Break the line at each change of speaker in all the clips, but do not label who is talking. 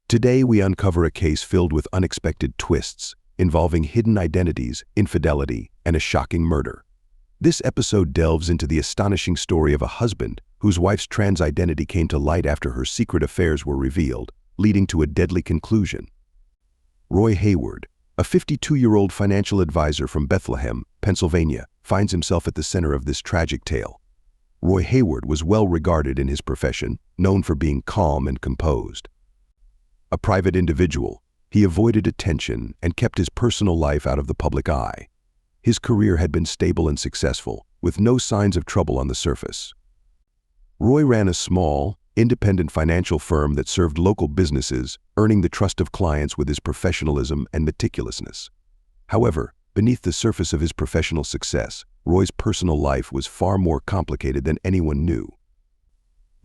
Today we uncover a case filled with unexpected twists, involving hidden identities, infidelity, and a shocking murder. This episode delves into the astonishing story of a husband whose wife's trans identity came to light after her secret affairs were revealed, leading to a deadly conclusion. Roy Hayward, a 52-year-old financial advisor from Bethlehem, Pennsylvania, finds himself at the center of this tragic tale. Roy Hayward was well regarded in his profession, known for being calm and composed. A private individual, he avoided attention and kept his personal life out of the public eye. His career had been stable and successful, with no signs of trouble on the surface. Roy ran a small, independent financial firm that served local businesses, earning the trust of clients with his professionalism and meticulousness. However, beneath the surface of his professional success, Roy's personal life was far more complicated than anyone knew.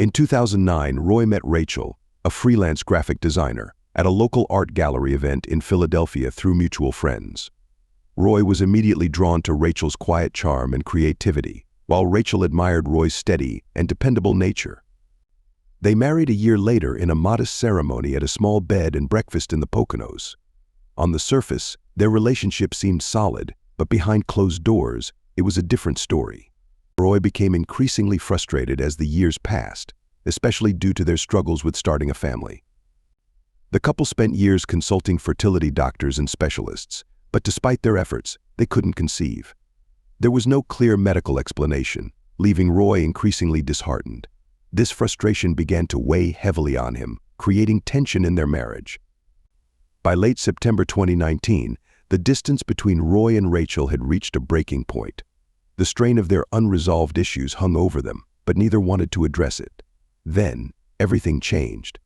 In 2009, Roy met Rachel, a freelance graphic designer, at a local art gallery event in Philadelphia through mutual friends. Roy was immediately drawn to Rachel's quiet charm and creativity, while Rachel admired Roy's steady and dependable nature. They married a year later in a modest ceremony at a small bed and breakfast in the Poconos. On the surface, their relationship seemed solid, but behind closed doors, it was a different story. Roy became increasingly frustrated as the years passed, especially due to their struggles with starting a family. The couple spent years consulting fertility doctors and specialists, but despite their efforts, they couldn't conceive. There was no clear medical explanation, leaving Roy increasingly disheartened. This frustration began to weigh heavily on him, creating tension in their marriage. By late September 2019, the distance between Roy and Rachel had reached a breaking point. The strain of their unresolved issues hung over them, but neither wanted to address it. Then, everything changed.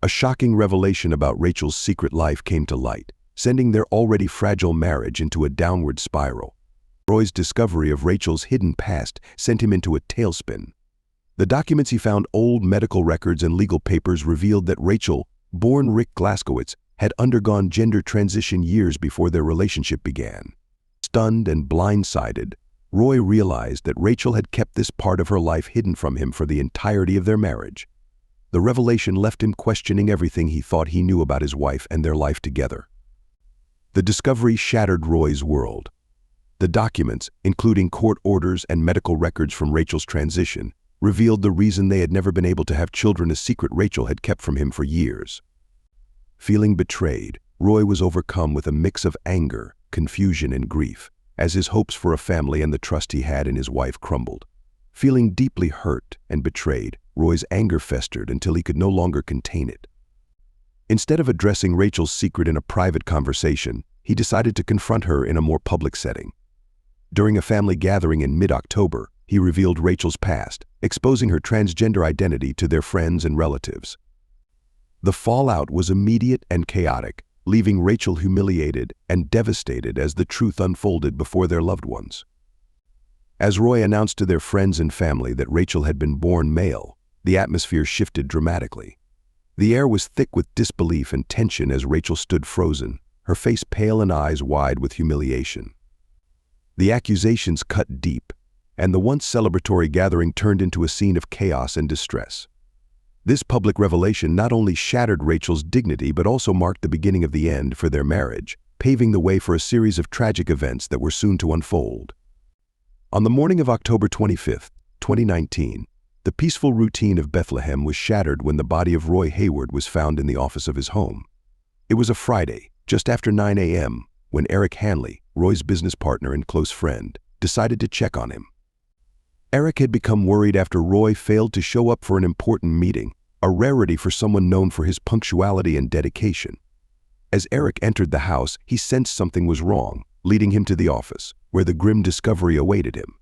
A shocking revelation about Rachel's secret life came to light, sending their already fragile marriage into a downward spiral. Roy's discovery of Rachel's hidden past sent him into a tailspin. The documents he found, old medical records and legal papers, revealed that Rachel, born Rick Glaskowitz, had undergone gender transition years before their relationship began. Stunned and blindsided, Roy realized that Rachel had kept this part of her life hidden from him for the entirety of their marriage. The revelation left him questioning everything he thought he knew about his wife and their life together. The discovery shattered Roy's world. The documents, including court orders and medical records from Rachel's transition, revealed the reason they had never been able to have children, a secret Rachel had kept from him for years. Feeling betrayed, Roy was overcome with a mix of anger, confusion, and grief, as his hopes for a family and the trust he had in his wife crumbled. Feeling deeply hurt and betrayed, Roy's anger festered until he could no longer contain it. Instead of addressing Rachel's secret in a private conversation, he decided to confront her in a more public setting. During a family gathering in mid-October, he revealed Rachel's past, exposing her transgender identity to their friends and relatives. The fallout was immediate and chaotic, leaving Rachel humiliated and devastated as the truth unfolded before their loved ones. As Roy announced to their friends and family that Rachel had been born male, the atmosphere shifted dramatically. The air was thick with disbelief and tension as Rachel stood frozen, her face pale and eyes wide with humiliation. The accusations cut deep, and the once celebratory gathering turned into a scene of chaos and distress. This public revelation not only shattered Rachel's dignity but also marked the beginning of the end for their marriage, paving the way for a series of tragic events that were soon to unfold. On the morning of October 25, 2019, the peaceful routine of Bethlehem was shattered when the body of Roy Hayward was found in the office of his home. It was a Friday, just after 9 a.m., when Eric Hanley, Roy's business partner and close friend, decided to check on him. Eric had become worried after Roy failed to show up for an important meeting, a rarity for someone known for his punctuality and dedication. As Eric entered the house, he sensed something was wrong, leading him to the office, where the grim discovery awaited him.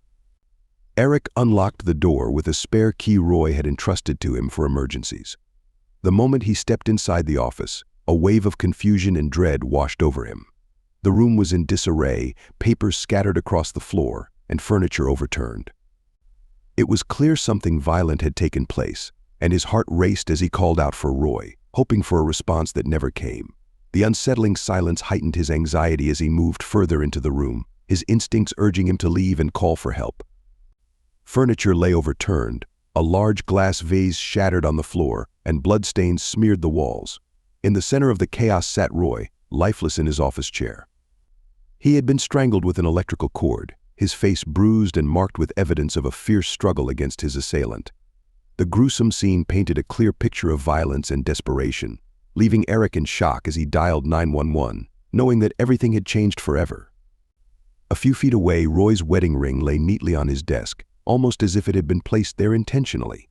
Eric unlocked the door with a spare key Roy had entrusted to him for emergencies. The moment he stepped inside the office, a wave of confusion and dread washed over him. The room was in disarray, papers scattered across the floor, and furniture overturned. It was clear something violent had taken place, and his heart raced as he called out for Roy, hoping for a response that never came. The unsettling silence heightened his anxiety as he moved further into the room, his instincts urging him to leave and call for help. Furniture lay overturned, a large glass vase shattered on the floor, and bloodstains smeared the walls. In the center of the chaos sat Roy, lifeless in his office chair. He had been strangled with an electrical cord, his face bruised and marked with evidence of a fierce struggle against his assailant. The gruesome scene painted a clear picture of violence and desperation, leaving Eric in shock as he dialed 911, knowing that everything had changed forever. A few feet away, Roy's wedding ring lay neatly on his desk, almost as if it had been placed there intentionally.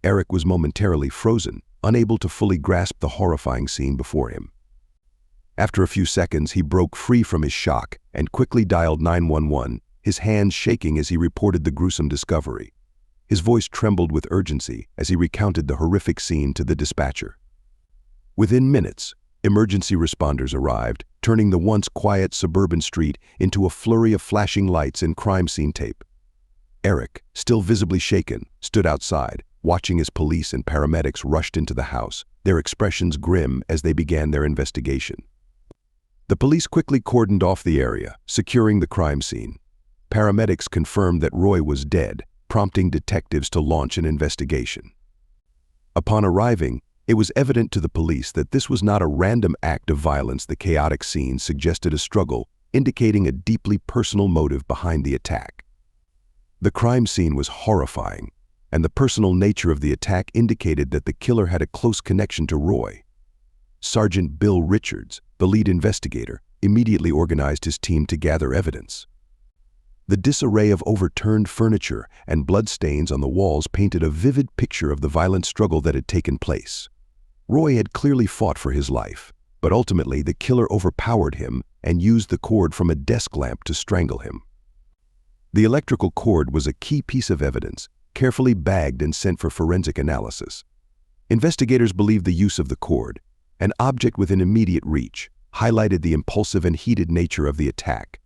Eric was momentarily frozen, unable to fully grasp the horrifying scene before him. After a few seconds, he broke free from his shock and quickly dialed 911, his hands shaking as he reported the gruesome discovery. His voice trembled with urgency as he recounted the horrific scene to the dispatcher. Within minutes, emergency responders arrived, turning the once quiet suburban street into a flurry of flashing lights and crime scene tape. Eric, still visibly shaken, stood outside, watching as police and paramedics rushed into the house, their expressions grim as they began their investigation. The police quickly cordoned off the area, securing the crime scene. Paramedics confirmed that Roy was dead, prompting detectives to launch an investigation. Upon arriving, it was evident to the police that this was not a random act of violence. The chaotic scene suggested a struggle, indicating a deeply personal motive behind the attack. The crime scene was horrifying, and the personal nature of the attack indicated that the killer had a close connection to Roy. Sergeant Bill Richards, the lead investigator, immediately organized his team to gather evidence. The disarray of overturned furniture and bloodstains on the walls painted a vivid picture of the violent struggle that had taken place. Roy had clearly fought for his life, but ultimately the killer overpowered him and used the cord from a desk lamp to strangle him. The electrical cord was a key piece of evidence, carefully bagged and sent for forensic analysis. Investigators believed the use of the cord, an object within immediate reach, highlighted the impulsive and heated nature of the attack.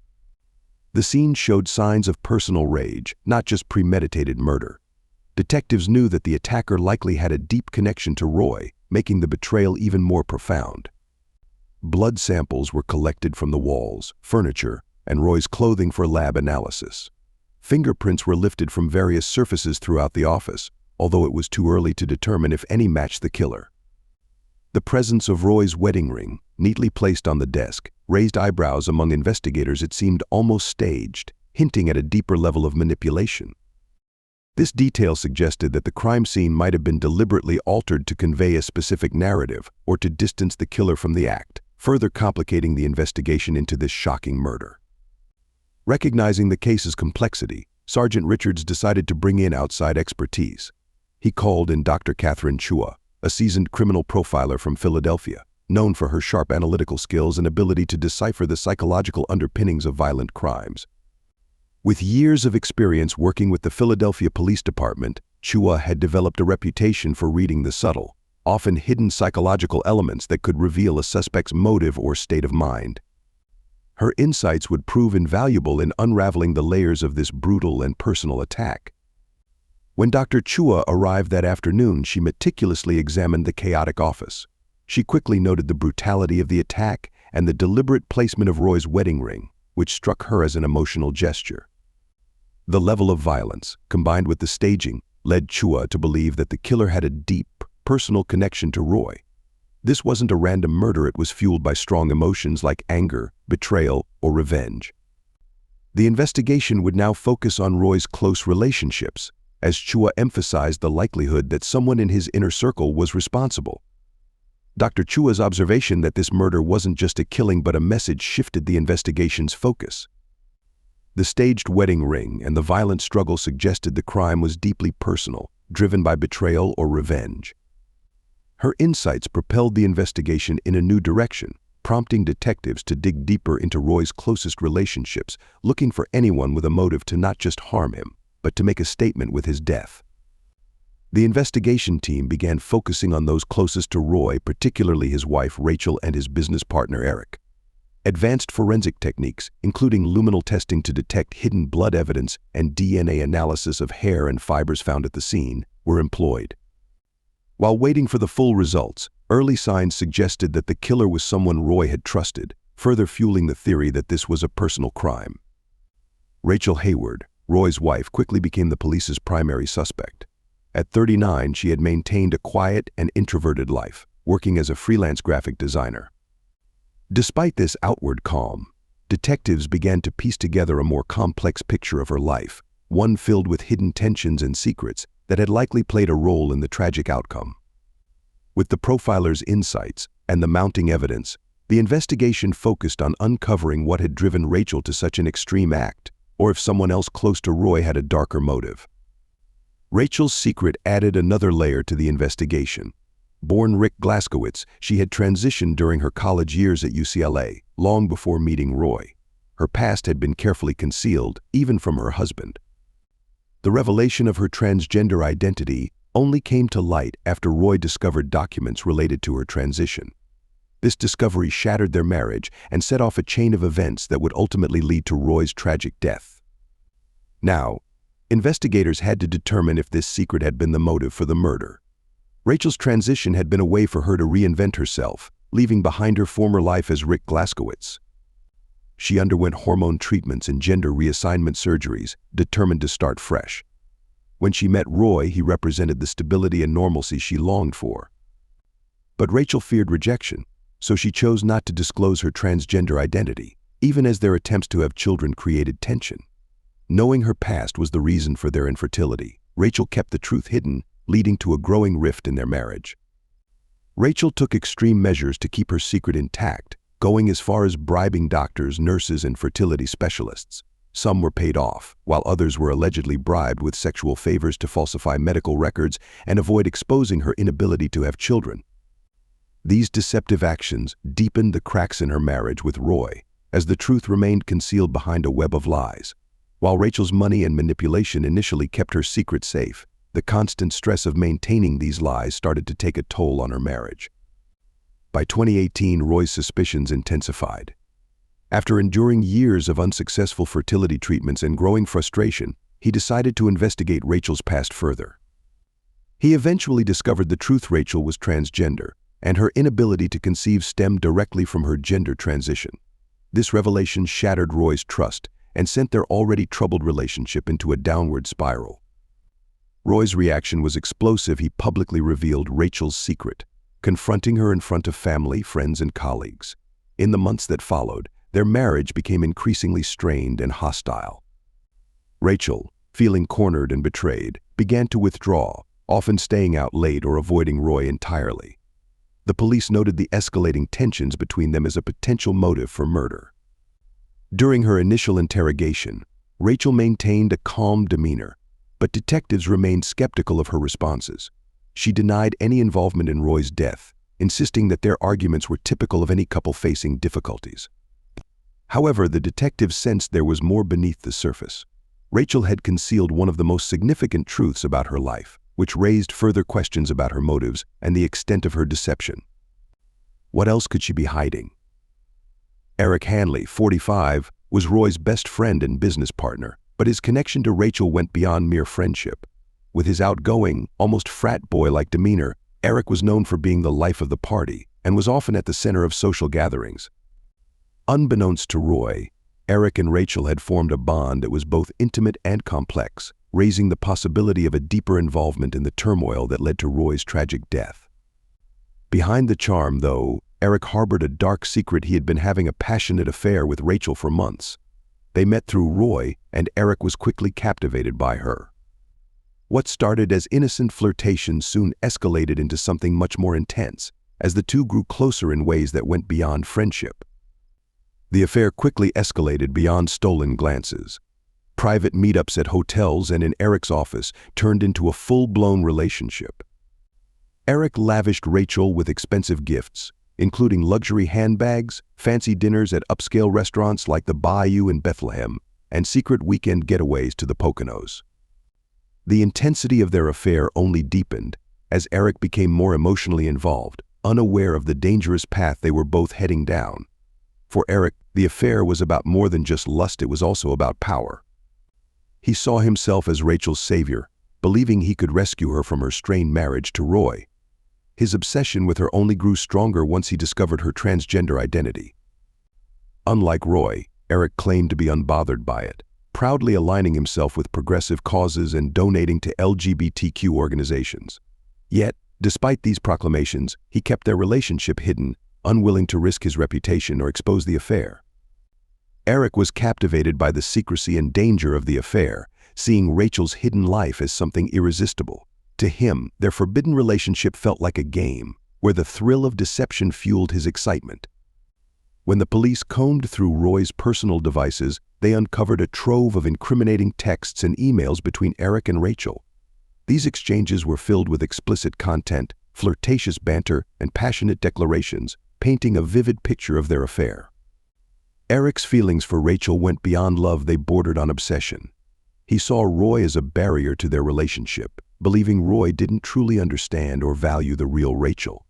The scene showed signs of personal rage, not just premeditated murder. Detectives knew that the attacker likely had a deep connection to Roy, making the betrayal even more profound. Blood samples were collected from the walls, furniture, and Roy's clothing for lab analysis. Fingerprints were lifted from various surfaces throughout the office, although it was too early to determine if any matched the killer. The presence of Roy's wedding ring, neatly placed on the desk, raised eyebrows among investigators. It seemed almost staged, hinting at a deeper level of manipulation. This detail suggested that the crime scene might have been deliberately altered to convey a specific narrative or to distance the killer from the act, further complicating the investigation into this shocking murder. Recognizing the case's complexity, Sergeant Richards decided to bring in outside expertise. He called in Dr. Catherine Chua, a seasoned criminal profiler from Philadelphia, known for her sharp analytical skills and ability to decipher the psychological underpinnings of violent crimes. With years of experience working with the Philadelphia Police Department, Chua had developed a reputation for reading the subtle, often hidden psychological elements that could reveal a suspect's motive or state of mind. Her insights would prove invaluable in unraveling the layers of this brutal and personal attack. When Dr. Chua arrived that afternoon, she meticulously examined the chaotic office. She quickly noted the brutality of the attack and the deliberate placement of Roy's wedding ring, which struck her as an emotional gesture. The level of violence, combined with the staging, led Chua to believe that the killer had a deep, personal connection to Roy. This wasn't a random murder. It was fueled by strong emotions like anger, betrayal, or revenge. The investigation would now focus on Roy's close relationships, as Chua emphasized the likelihood that someone in his inner circle was responsible. Dr. Chua's observation that this murder wasn't just a killing but a message shifted the investigation's focus. The staged wedding ring and the violent struggle suggested the crime was deeply personal, driven by betrayal or revenge. Her insights propelled the investigation in a new direction, prompting detectives to dig deeper into Roy's closest relationships, looking for anyone with a motive to not just harm him, but to make a statement with his death. The investigation team began focusing on those closest to Roy, particularly his wife Rachel and his business partner Eric. Advanced forensic techniques, including luminal testing to detect hidden blood evidence and DNA analysis of hair and fibers found at the scene, were employed. While waiting for the full results, early signs suggested that the killer was someone Roy had trusted, further fueling the theory that this was a personal crime. Rachel Hayward, Roy's wife, quickly became the police's primary suspect. At 39, she had maintained a quiet and introverted life, working as a freelance graphic designer. Despite this outward calm, detectives began to piece together a more complex picture of her life, one filled with hidden tensions and secrets that had likely played a role in the tragic outcome. With the profiler's insights and the mounting evidence, the investigation focused on uncovering what had driven Rachel to such an extreme act, or if someone else close to Roy had a darker motive. Rachel's secret added another layer to the investigation. Born Rick Glaskowitz, she had transitioned during her college years at UCLA, long before meeting Roy. Her past had been carefully concealed, even from her husband. The revelation of her transgender identity only came to light after Roy discovered documents related to her transition. This discovery shattered their marriage and set off a chain of events that would ultimately lead to Roy's tragic death. Now, investigators had to determine if this secret had been the motive for the murder. Rachel's transition had been a way for her to reinvent herself, leaving behind her former life as Rick Glaskowitz. She underwent hormone treatments and gender reassignment surgeries, determined to start fresh. When she met Roy, he represented the stability and normalcy she longed for. But Rachel feared rejection, so she chose not to disclose her transgender identity, even as their attempts to have children created tension. Knowing her past was the reason for their infertility, Rachel kept the truth hidden, leading to a growing rift in their marriage. Rachel took extreme measures to keep her secret intact, going as far as bribing doctors, nurses, and fertility specialists. Some were paid off, while others were allegedly bribed with sexual favors to falsify medical records and avoid exposing her inability to have children. These deceptive actions deepened the cracks in her marriage with Roy, as the truth remained concealed behind a web of lies. While Rachel's money and manipulation initially kept her secret safe, the constant stress of maintaining these lies started to take a toll on her marriage. By 2018, Roy's suspicions intensified. After enduring years of unsuccessful fertility treatments and growing frustration, he decided to investigate Rachel's past further. He eventually discovered the truth: Rachel was transgender, and her inability to conceive stemmed directly from her gender transition. This revelation shattered Roy's trust and sent their already troubled relationship into a downward spiral. Roy's reaction was explosive. He publicly revealed Rachel's secret, confronting her in front of family, friends, and colleagues. In the months that followed, their marriage became increasingly strained and hostile. Rachel, feeling cornered and betrayed, began to withdraw, often staying out late or avoiding Roy entirely. The police noted the escalating tensions between them as a potential motive for murder. During her initial interrogation, Rachel maintained a calm demeanor, but detectives remained skeptical of her responses. She denied any involvement in Roy's death, insisting that their arguments were typical of any couple facing difficulties. However, the detectives sensed there was more beneath the surface. Rachel had concealed one of the most significant truths about her life, which raised further questions about her motives and the extent of her deception. What else could she be hiding? Eric Hanley, 45, was Roy's best friend and business partner, but his connection to Rachel went beyond mere friendship. With his outgoing, almost frat boy-like demeanor, Eric was known for being the life of the party and was often at the center of social gatherings. Unbeknownst to Roy, Eric and Rachel had formed a bond that was both intimate and complex, raising the possibility of a deeper involvement in the turmoil that led to Roy's tragic death. Behind the charm, though, Eric harbored a dark secret. He had been having a passionate affair with Rachel for months. They met through Roy, and Eric was quickly captivated by her. What started as innocent flirtation soon escalated into something much more intense, as the two grew closer in ways that went beyond friendship. The affair quickly escalated beyond stolen glances. Private meetups at hotels and in Eric's office turned into a full-blown relationship. Eric lavished Rachel with expensive gifts, including luxury handbags, fancy dinners at upscale restaurants like the Bayou in Bethlehem, and secret weekend getaways to the Poconos. The intensity of their affair only deepened as Eric became more emotionally involved, unaware of the dangerous path they were both heading down. For Eric, the affair was about more than just lust. It was also about power. He saw himself as Rachel's savior, believing he could rescue her from her strained marriage to Roy. His obsession with her only grew stronger once he discovered her transgender identity. Unlike Roy, Eric claimed to be unbothered by it, proudly aligning himself with progressive causes and donating to LGBTQ organizations. Yet, Despite these proclamations, he kept their relationship hidden, unwilling to risk his reputation or expose the affair. Eric was captivated by the secrecy and danger of the affair, seeing Rachel's hidden life as something irresistible. To him, their forbidden relationship felt like a game, where the thrill of deception fueled his excitement. When the police combed through Roy's personal devices, they uncovered a trove of incriminating texts and emails between Eric and Rachel. These exchanges were filled with explicit content, flirtatious banter, and passionate declarations, painting a vivid picture of their affair. Eric's feelings for Rachel went beyond love; they bordered on obsession. He saw Roy as a barrier to their relationship, believing Roy didn't truly understand or value the real Rachel.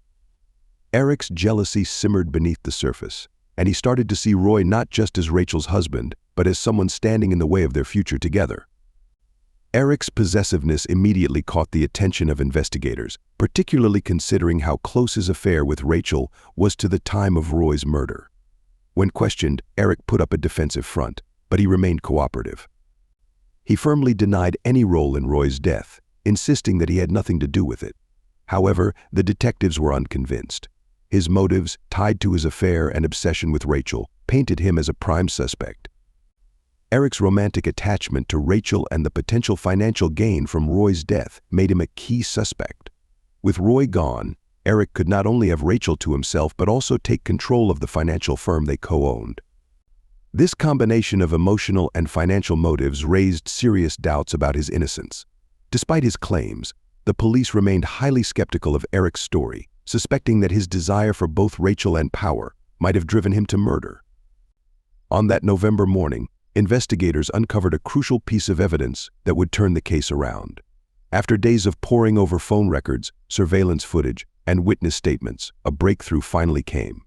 Eric's jealousy simmered beneath the surface, and he started to see Roy not just as Rachel's husband, but as someone standing in the way of their future together. Eric's possessiveness immediately caught the attention of investigators, particularly considering how close his affair with Rachel was to the time of Roy's murder. When questioned, Eric put up a defensive front, but he remained cooperative. He firmly denied any role in Roy's death, insisting that he had nothing to do with it. However, the detectives were unconvinced. His motives, tied to his affair and obsession with Rachel, painted him as a prime suspect. Eric's romantic attachment to Rachel and the potential financial gain from Roy's death made him a key suspect. With Roy gone, Eric could not only have Rachel to himself but also take control of the financial firm they co-owned. This combination of emotional and financial motives raised serious doubts about his innocence. Despite his claims, the police remained highly skeptical of Eric's story, suspecting that his desire for both Rachel and power might have driven him to murder. On that November morning, investigators uncovered a crucial piece of evidence that would turn the case around. After days of poring over phone records, surveillance footage, and witness statements, a breakthrough finally came.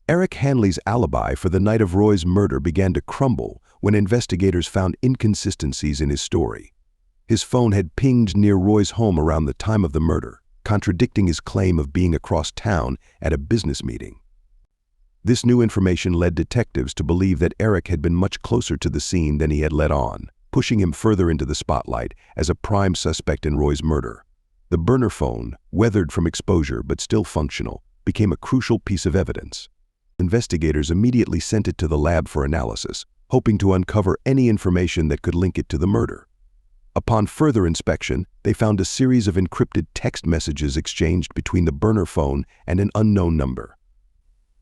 Eric Hanley's alibi for the night of Roy's murder began to crumble when investigators found inconsistencies in his story. His phone had pinged near Roy's home around the time of the murder, contradicting his claim of being across town at a business meeting. This new information led detectives to believe that Eric had been much closer to the scene than he had let on, pushing him further into the spotlight as a prime suspect in Roy's murder. The burner phone, weathered from exposure but still functional, became a crucial piece of evidence. Investigators immediately sent it to the lab for analysis, hoping to uncover any information that could link it to the murder. Upon further inspection, they found a series of encrypted text messages exchanged between the burner phone and an unknown number.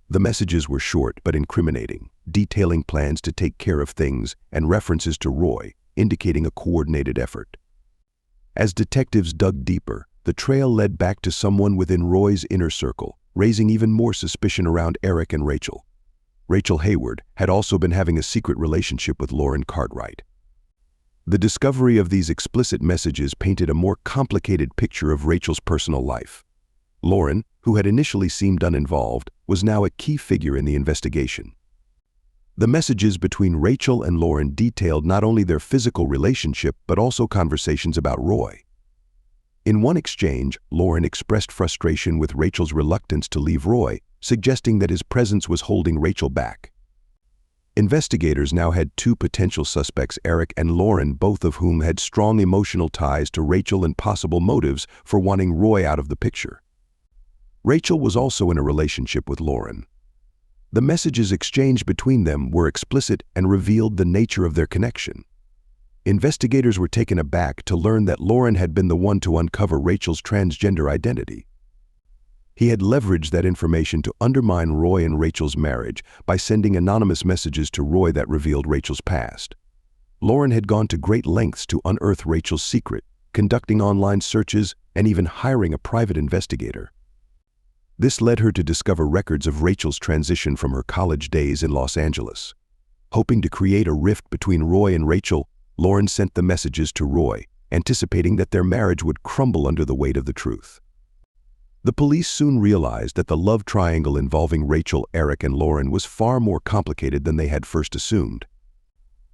The messages were short but incriminating, detailing plans to take care of things and references to Roy, indicating a coordinated effort. As detectives dug deeper, the trail led back to someone within Roy's inner circle, raising even more suspicion around Eric and Rachel. Rachel Hayward had also been having a secret relationship with Lauren Cartwright. The discovery of these explicit messages painted a more complicated picture of Rachel's personal life. Lauren, who had initially seemed uninvolved, was now a key figure in the investigation. The messages between Rachel and Lauren detailed not only their physical relationship but also conversations about Roy. In one exchange, Lauren expressed frustration with Rachel's reluctance to leave Roy, suggesting that his presence was holding Rachel back. Investigators now had two potential suspects, Eric and Lauren, both of whom had strong emotional ties to Rachel and possible motives for wanting Roy out of the picture. Rachel was also in a relationship with Lauren. The messages exchanged between them were explicit and revealed the nature of their connection. Investigators were taken aback to learn that Lauren had been the one to uncover Rachel's transgender identity. He had leveraged that information to undermine Roy and Rachel's marriage by sending anonymous messages to Roy that revealed Rachel's past. Lauren had gone to great lengths to unearth Rachel's secret, conducting online searches and even hiring a private investigator. This led her to discover records of Rachel's transition from her college days in Los Angeles. Hoping to create a rift between Roy and Rachel, Lauren sent the messages to Roy, anticipating that their marriage would crumble under the weight of the truth. The police soon realized that the love triangle involving Rachel, Eric, and Lauren was far more complicated than they had first assumed.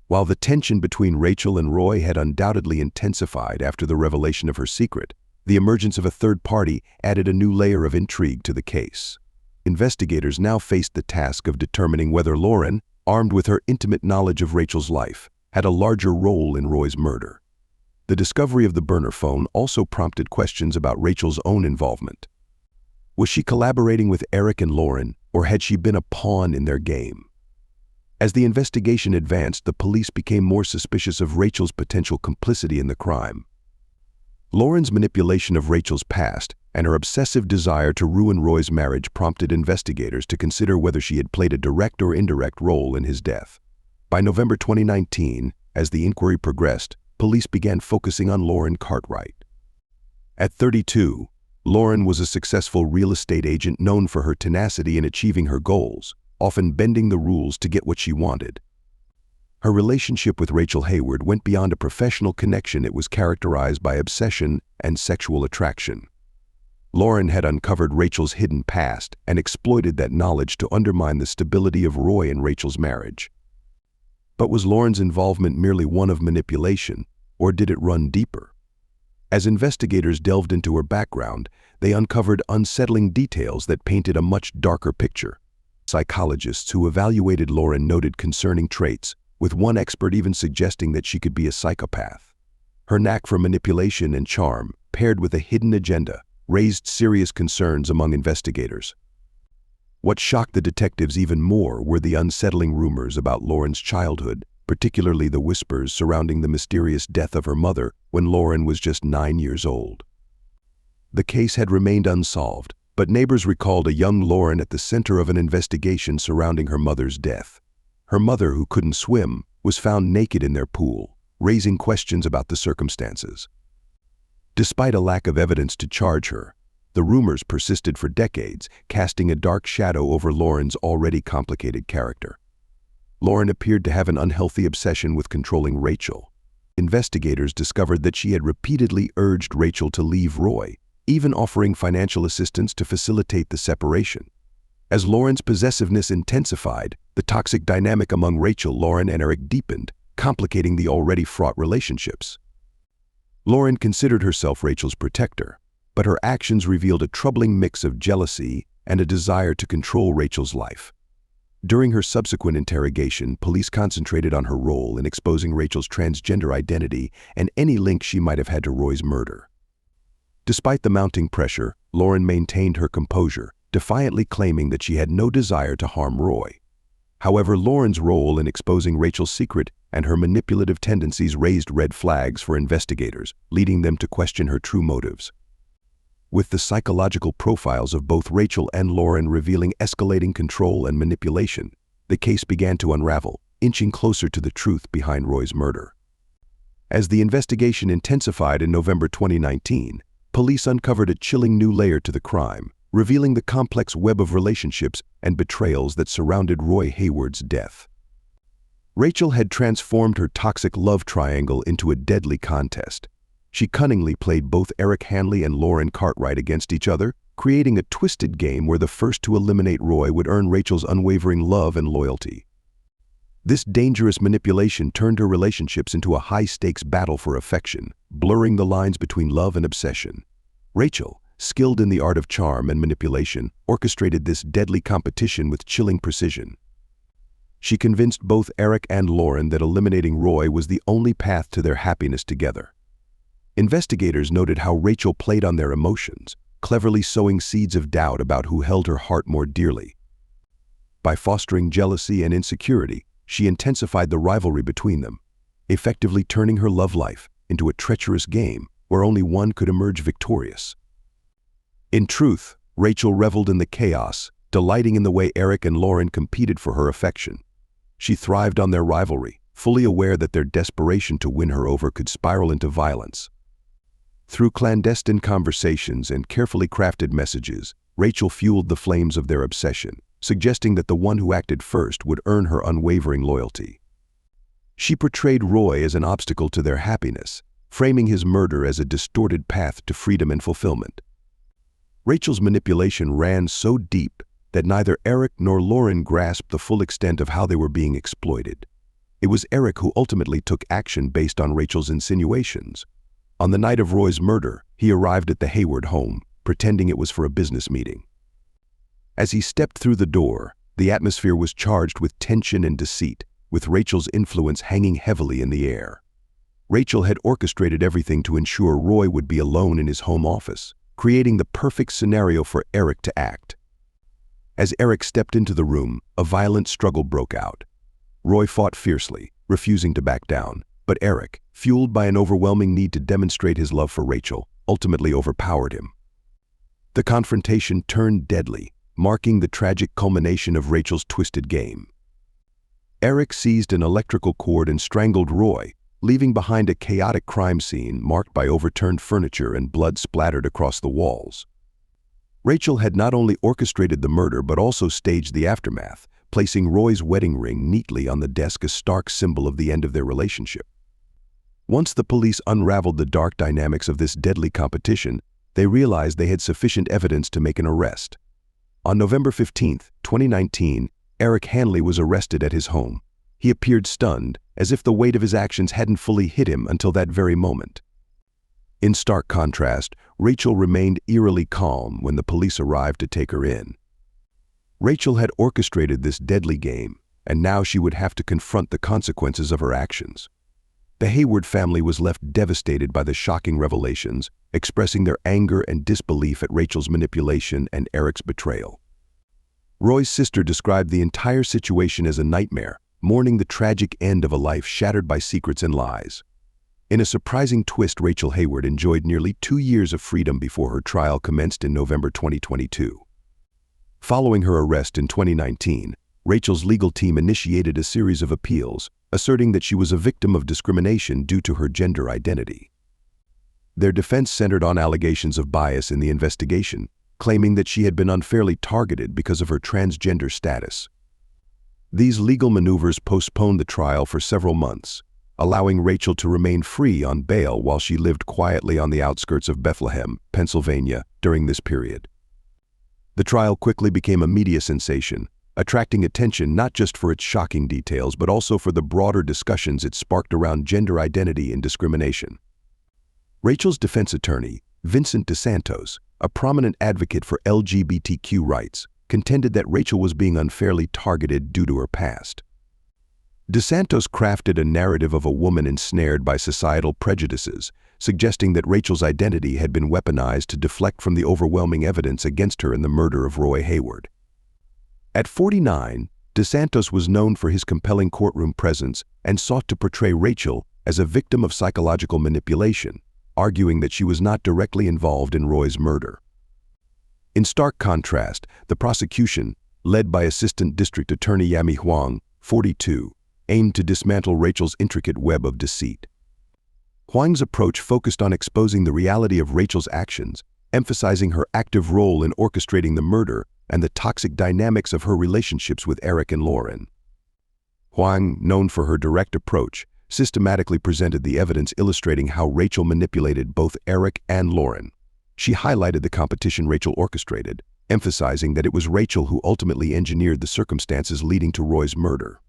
While the tension between Rachel and Roy had undoubtedly intensified after the revelation of her secret, the emergence of a third party added a new layer of intrigue to the case. Investigators now faced the task of determining whether Lauren, armed with her intimate knowledge of Rachel's life, had a larger role in Roy's murder. The discovery of the burner phone also prompted questions about Rachel's own involvement. Was she collaborating with Eric and Lauren, or had she been a pawn in their game? As the investigation advanced, the police became more suspicious of Rachel's potential complicity in the crime. Lauren's manipulation of Rachel's past and her obsessive desire to ruin Roy's marriage prompted investigators to consider whether she had played a direct or indirect role in his death. By November 2019, as the inquiry progressed, police began focusing on Lauren Cartwright. At 32, Lauren was a successful real estate agent known for her tenacity in achieving her goals, often bending the rules to get what she wanted. Her relationship with Rachel Hayward went beyond a professional connection. It was characterized by obsession and sexual attraction. Lauren had uncovered Rachel's hidden past and exploited that knowledge to undermine the stability of Roy and Rachel's marriage. But was Lauren's involvement merely one of manipulation, or did it run deeper? As investigators delved into her background, they uncovered unsettling details that painted a much darker picture. Psychologists who evaluated Lauren noted concerning traits, with one expert even suggesting that she could be a psychopath. Her knack for manipulation and charm, paired with a hidden agenda, raised serious concerns among investigators. What shocked the detectives even more were the unsettling rumors about Lauren's childhood, particularly the whispers surrounding the mysterious death of her mother when Lauren was just 9 years old. The case had remained unsolved, but neighbors recalled a young Lauren at the center of an investigation surrounding her mother's death. Her mother, who couldn't swim, was found naked in their pool, raising questions about the circumstances. Despite a lack of evidence to charge her, the rumors persisted for decades, casting a dark shadow over Lauren's already complicated character. Lauren appeared to have an unhealthy obsession with controlling Rachel. Investigators discovered that she had repeatedly urged Rachel to leave Roy, even offering financial assistance to facilitate the separation. As Lauren's possessiveness intensified, the toxic dynamic among Rachel, Lauren, and Eric deepened, complicating the already fraught relationships. Lauren considered herself Rachel's protector, but her actions revealed a troubling mix of jealousy and a desire to control Rachel's life. During her subsequent interrogation, police concentrated on her role in exposing Rachel's transgender identity and any link she might have had to Roy's murder. Despite the mounting pressure, Lauren maintained her composure, defiantly claiming that she had no desire to harm Roy. However, Lauren's role in exposing Rachel's secret and her manipulative tendencies raised red flags for investigators, leading them to question her true motives. With the psychological profiles of both Rachel and Lauren revealing escalating control and manipulation, the case began to unravel, inching closer to the truth behind Roy's murder. As the investigation intensified in November 2019, police uncovered a chilling new layer to the crime, revealing the complex web of relationships and betrayals that surrounded Roy Hayward's death. Rachel had transformed her toxic love triangle into a deadly contest. She cunningly played both Eric Hanley and Lauren Cartwright against each other, creating a twisted game where the first to eliminate Roy would earn Rachel's unwavering love and loyalty. This dangerous manipulation turned her relationships into a high-stakes battle for affection, blurring the lines between love and obsession. Rachel, skilled in the art of charm and manipulation, orchestrated this deadly competition with chilling precision. She convinced both Eric and Lauren that eliminating Roy was the only path to their happiness together. Investigators noted how Rachel played on their emotions, cleverly sowing seeds of doubt about who held her heart more dearly. By fostering jealousy and insecurity, she intensified the rivalry between them, effectively turning her love life into a treacherous game where only one could emerge victorious. In truth, Rachel reveled in the chaos, delighting in the way Eric and Lauren competed for her affection. She thrived on their rivalry, fully aware that their desperation to win her over could spiral into violence. Through clandestine conversations and carefully crafted messages, Rachel fueled the flames of their obsession, suggesting that the one who acted first would earn her unwavering loyalty. She portrayed Roy as an obstacle to their happiness, framing his murder as a distorted path to freedom and fulfillment. Rachel's manipulation ran so deep that neither Eric nor Lauren grasped the full extent of how they were being exploited. It was Eric who ultimately took action based on Rachel's insinuations. On the night of Roy's murder, he arrived at the Hayward home, pretending it was for a business meeting. As he stepped through the door, the atmosphere was charged with tension and deceit, with Rachel's influence hanging heavily in the air. Rachel had orchestrated everything to ensure Roy would be alone in his home office, creating the perfect scenario for Eric to act. As Eric stepped into the room, a violent struggle broke out. Roy fought fiercely, refusing to back down, but Eric, fueled by an overwhelming need to demonstrate his love for Rachel, ultimately overpowered him. The confrontation turned deadly, marking the tragic culmination of Rachel's twisted game. Eric seized an electrical cord and strangled Roy, leaving behind a chaotic crime scene marked by overturned furniture and blood splattered across the walls. Rachel had not only orchestrated the murder but also staged the aftermath, placing Roy's wedding ring neatly on the desk, a stark symbol of the end of their relationship. Once the police unraveled the dark dynamics of this deadly competition, they realized they had sufficient evidence to make an arrest. On November 15, 2019, Eric Hanley was arrested at his home. He appeared stunned, as if the weight of his actions hadn't fully hit him until that very moment. In stark contrast, Rachel remained eerily calm when the police arrived to take her in. Rachel had orchestrated this deadly game, and now she would have to confront the consequences of her actions. The Hayward family was left devastated by the shocking revelations, expressing their anger and disbelief at Rachel's manipulation and Eric's betrayal. Roy's sister described the entire situation as a nightmare, mourning the tragic end of a life shattered by secrets and lies. In a surprising twist, Rachel Hayward enjoyed nearly 2 years of freedom before her trial commenced in November 2022. Following her arrest in 2019, Rachel's legal team initiated a series of appeals, asserting that she was a victim of discrimination due to her gender identity. Their defense centered on allegations of bias in the investigation, claiming that she had been unfairly targeted because of her transgender status. These legal maneuvers postponed the trial for several months, allowing Rachel to remain free on bail while she lived quietly on the outskirts of Bethlehem, Pennsylvania, during this period. The trial quickly became a media sensation, attracting attention not just for its shocking details but also for the broader discussions it sparked around gender identity and discrimination. Rachel's defense attorney, Vincent DeSantos, a prominent advocate for LGBTQ rights, contended that Rachel was being unfairly targeted due to her past. DeSantos crafted a narrative of a woman ensnared by societal prejudices, suggesting that Rachel's identity had been weaponized to deflect from the overwhelming evidence against her in the murder of Roy Hayward. At 49, DeSantos was known for his compelling courtroom presence and sought to portray Rachel as a victim of psychological manipulation, arguing that she was not directly involved in Roy's murder. In stark contrast, the prosecution, led by Assistant District Attorney Yami Huang, 42, aimed to dismantle Rachel's intricate web of deceit. Huang's approach focused on exposing the reality of Rachel's actions, emphasizing her active role in orchestrating the murder and the toxic dynamics of her relationships with Eric and Lauren. Huang, known for her direct approach, systematically presented the evidence illustrating how Rachel manipulated both Eric and Lauren. She highlighted the competition Rachel orchestrated, emphasizing that it was Rachel who ultimately engineered the circumstances leading to Roy's murder.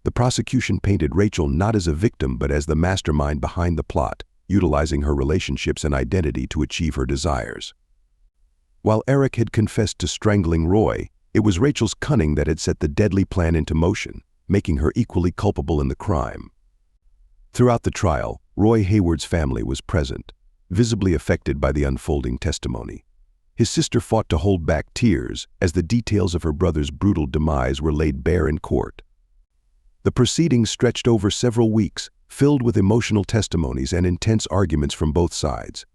The prosecution painted Rachel not as a victim but as the mastermind behind the plot, utilizing her relationships and identity to achieve her desires. While Eric had confessed to strangling Roy, it was Rachel's cunning that had set the deadly plan into motion, making her equally culpable in the crime. Throughout the trial, Roy Hayward's family was present, visibly affected by the unfolding testimony. His sister fought to hold back tears as the details of her brother's brutal demise were laid bare in court. The proceedings stretched over several weeks, filled with emotional testimonies and intense arguments from both sides.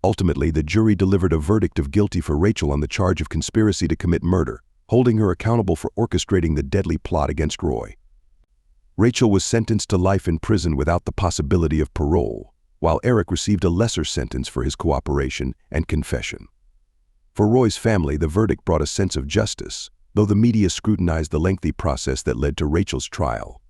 Ultimately, the jury delivered a verdict of guilty for Rachel on the charge of conspiracy to commit murder, holding her accountable for orchestrating the deadly plot against Roy. Rachel was sentenced to life in prison without the possibility of parole, while Eric received a lesser sentence for his cooperation and confession. For Roy's family, the verdict brought a sense of justice, though the media scrutinized the lengthy process that led to Rachel's trial.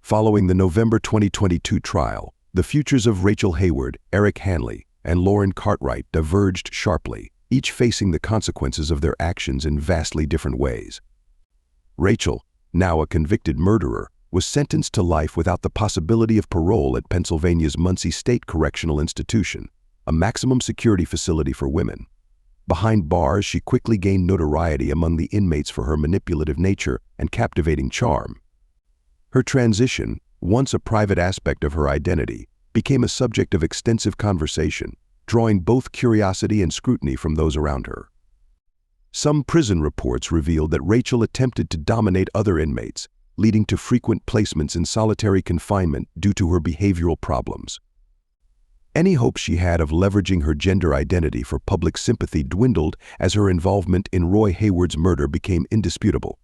Following the November 2022 trial, the futures of Rachel Hayward, Eric Hanley, and Lauren Cartwright diverged sharply, each facing the consequences of their actions in vastly different ways. Rachel, now a convicted murderer, was sentenced to life without the possibility of parole at Pennsylvania's Muncie State Correctional Institution, a maximum security facility for women. Behind bars, she quickly gained notoriety among the inmates for her manipulative nature and captivating charm. Her transition, once a private aspect of her identity, became a subject of extensive conversation, drawing both curiosity and scrutiny from those around her. Some prison reports revealed that Rachel attempted to dominate other inmates, leading to frequent placements in solitary confinement due to her behavioral problems. Any hope she had of leveraging her gender identity for public sympathy dwindled as her involvement in Roy Hayward's murder became indisputable.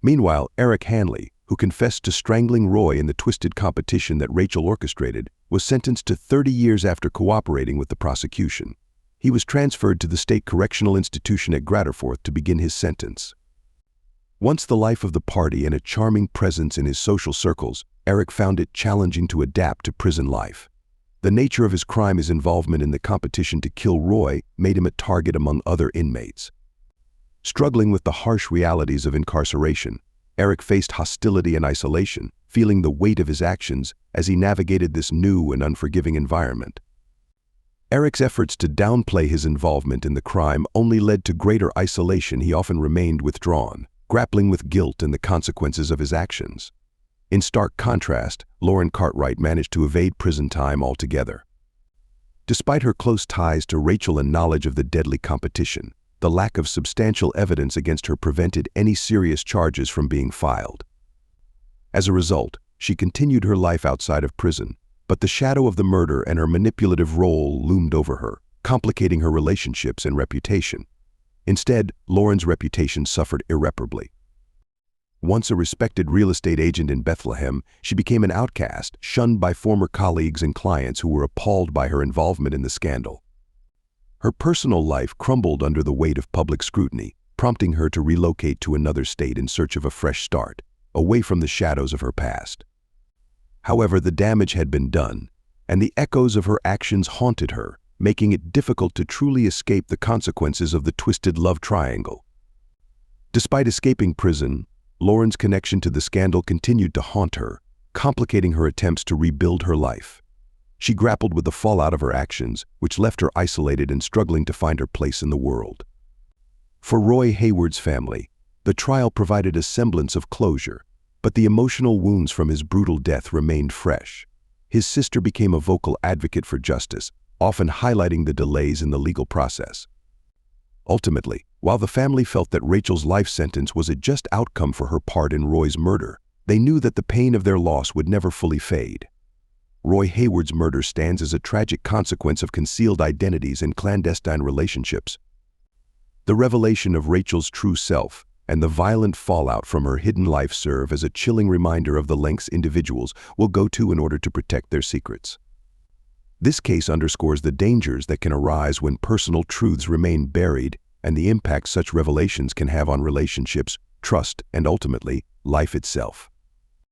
Meanwhile, Eric Hanley, who confessed to strangling Roy in the twisted competition that Rachel orchestrated, was sentenced to 30 years after cooperating with the prosecution. He was transferred to the state correctional institution at Graterforth to begin his sentence. Once the life of the party and a charming presence in his social circles, Eric found it challenging to adapt to prison life. The nature of his crime, his involvement in the competition to kill Roy, made him a target among other inmates. Struggling with the harsh realities of incarceration, Eric faced hostility and isolation, feeling the weight of his actions as he navigated this new and unforgiving environment. Eric's efforts to downplay his involvement in the crime only led to greater isolation. He often remained withdrawn, grappling with guilt and the consequences of his actions. In stark contrast, Lauren Cartwright managed to evade prison time altogether. Despite her close ties to Rachel and knowledge of the deadly competition, the lack of substantial evidence against her prevented any serious charges from being filed. As a result, she continued her life outside of prison, but the shadow of the murder and her manipulative role loomed over her, complicating her relationships and reputation. Instead, Lauren's reputation suffered irreparably. Once a respected real estate agent in Bethlehem, she became an outcast, shunned by former colleagues and clients who were appalled by her involvement in the scandal. Her personal life crumbled under the weight of public scrutiny, prompting her to relocate to another state in search of a fresh start, away from the shadows of her past. However, the damage had been done, and the echoes of her actions haunted her, making it difficult to truly escape the consequences of the twisted love triangle. Despite escaping prison, Lauren's connection to the scandal continued to haunt her, complicating her attempts to rebuild her life. She grappled with the fallout of her actions, which left her isolated and struggling to find her place in the world. For Roy Hayward's family, the trial provided a semblance of closure, but the emotional wounds from his brutal death remained fresh. His sister became a vocal advocate for justice, often highlighting the delays in the legal process. Ultimately, while the family felt that Rachel's life sentence was a just outcome for her part in Roy's murder, they knew that the pain of their loss would never fully fade. Roy Hayward's murder stands as a tragic consequence of concealed identities and clandestine relationships. The revelation of Rachel's true self and the violent fallout from her hidden life serve as a chilling reminder of the lengths individuals will go to in order to protect their secrets. This case underscores the dangers that can arise when personal truths remain buried and the impact such revelations can have on relationships, trust, and ultimately, life itself.